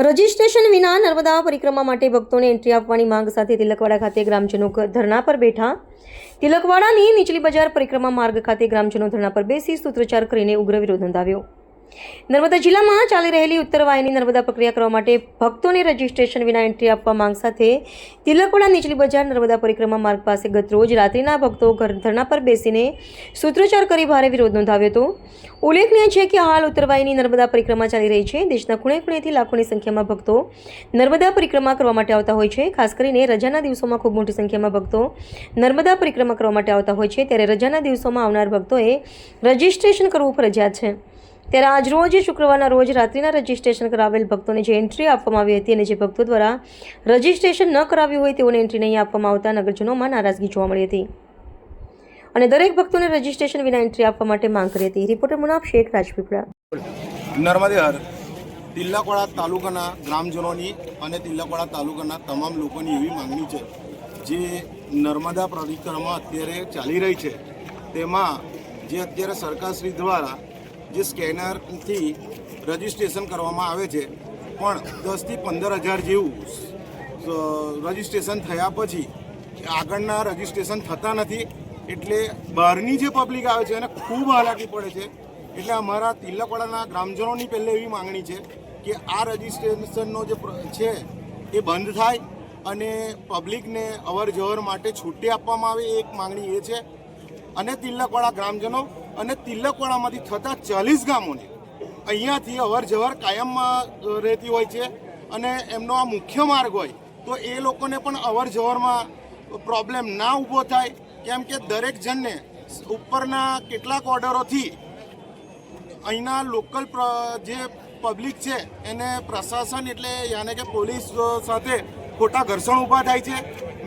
Registration વિના નર્મદા પરિક્રમા માટે ભક્તોને એન્ટ્રી આપવાની માંગ સાથે તિલકવાડા ખાતે ગ્રામજનો ધરણા પર બેઠા। તિલકવાડાની નીચલી બજાર પરિક્રમા માર્ગ ખાતે ગ્રામજનો ધરણા પર બેસી સૂત્રોચ્ચાર કરીને ઉગ્ર વિરોધ નોંધાવ્યો। નર્મદા જિલ્લામાં ચાલી રહેલી ઉત્તર વાહિની નર્મદા પ્રક્રિયા કરવા માટે ભક્તોને રજીસ્ટ્રેશન વિના એન્ટ્રી આપવા માંગ સાથે તિલકવાડા નીચલી બજાર નર્મદા પરિક્રમા માર્ગ પાસે ગત રોજ રાત્રિના ભક્તો ધરણા પર બેસીને સૂત્રોચ્ચાર કરી ભારે વિરોધ નોંધાવ્યો હતો। ઉલ્લેખનીય છે કે હાલ ઉત્તર વાહિની નર્મદા પરિક્રમા ચાલી રહી છે। દેશના ખૂણે ખૂણેથી લાખોની સંખ્યામાં ભક્તો નર્મદા પરિક્રમા કરવા માટે આવતા હોય છે। ખાસ કરીને રજાના દિવસોમાં ખૂબ મોટી સંખ્યામાં ભક્તો નર્મદા પરિક્રમા કરવા માટે આવતા હોય છે। ત્યારે રજાના દિવસોમાં આવનાર ભક્તોએ રજીસ્ટ્રેશન કરવું ફરજિયાત છે। ત્યારે આજરોજ શુક્રવારના રોજ રાત્રિના રજીસ્ટ્રેશન કરાવેલ ભક્તોને જે એન્ટ્રી આપવામાં આવી હતી અને જે ભક્તો દ્વારા રજીસ્ટ્રેશન ન કરાવ્યું હોય તેઓને એન્ટ્રી નહીં આપવામાં આવતા નગરજનોમાં નારાજગી જોવા મળી હતી અને દરેક ભક્તોને રજીસ્ટ્રેશન વિના એન્ટ્રી આપવા માટે માંગ કરી હતી। રિપોર્ટર મુનાફ શેખ, રાજપીપળા। નર્મદા તિલકવાડા તાલુકાના ગ્રામજનોની અને તિલકવાડા તાલુકાના તમામ લોકોની એવી માંગણી છે, જે નર્મદા પરિક્રમા અત્યારે ચાલી રહી છે તેમાં જે અત્યારે સરકારશ્રી દ્વારા જે સ્કેનરથી રજિસ્ટ્રેશન કરવામાં આવે છે, પણ 10 થી 15,000 જેવું રજિસ્ટ્રેશન થયા પછી આગળના રજિસ્ટ્રેશન થતા નથી। એટલે બહારની જે પબ્લિક આવે છે એને ખૂબ હાલાકી પડે છે। એટલે અમારા તિલકવાડાના ગ્રામજનોની પહેલે એવી માંગણી છે કે આ રજિસ્ટ્રેશનનો જે છે એ બંધ થાય અને પબ્લિકને અવર જવર માટે છૂટી આપવામાં આવે, એક માંગણી એ છે। અને તિલકવાડા ગ્રામજનો અને તિલકવાડામાંથી થતા 40 ગામોને અહીંયાથી અવર જવર કાયમમાં રહેતી હોય છે અને એમનો આ મુખ્ય માર્ગ હોય તો એ લોકોને પણ અવર જવરમાં પ્રોબ્લેમ ના ઊભો થાય, કેમ કે દરેક જણને ઉપરના કેટલાક ઓર્ડરોથી અહીંના લોકલ જે પબ્લિક છે એને પ્રશાસન એટલે યાને કે પોલીસ સાથે ખોટા ઘર્ષણ ઊભા થાય છે,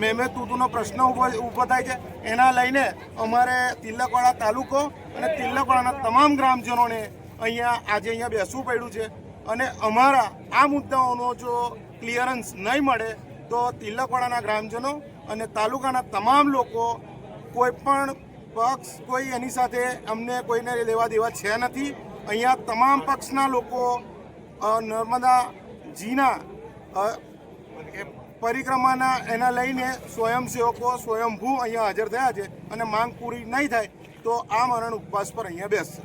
મેમે તૂતુનો પ્રશ્ન ઊભો થાય છે। એના લઈને અમારે તિલકવાડા તાલુકો અને તિલકવાડાના તમામ ગ્રામજનોને આજે બેસવું પડ્યું છે અને અમારા આ મુદ્દાઓનો જો ક્લિયરન્સ નહીં મળે તો તિલકવાડાના ગ્રામજનો અને તાલુકાના તમામ લોકો કોઈ પણ પક્ષ કોઈ એની સાથે અમને કોઈને લેવા દેવા છે નથી। અહીંયા તમામ પક્ષના લોકો નર્મદાજીના પરિક્રમાના એના લઈને સ્વયંસેવકો સ્વયંભૂ અહીંયા હાજર થયા છે અને માંગ પૂરી નહીં થાય તો આ મરણ ઉપવાસ પર અહીંયા બેસશે।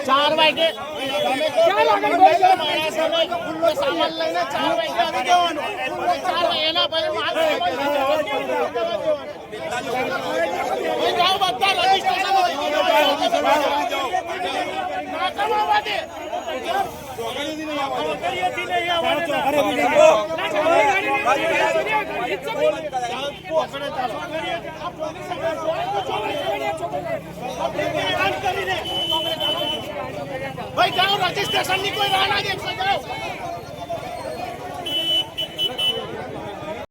4 વાગે સામાન લઈને 4 વાગે આવી જવાનું। 4 વાગે એના પછી જાઓ બધા રજીસ્ટ્રેશન ભાઈ જાઓ, રજીસ્ટ્રેશન ની કોઈ રાહ ના દેખો, જાઓ।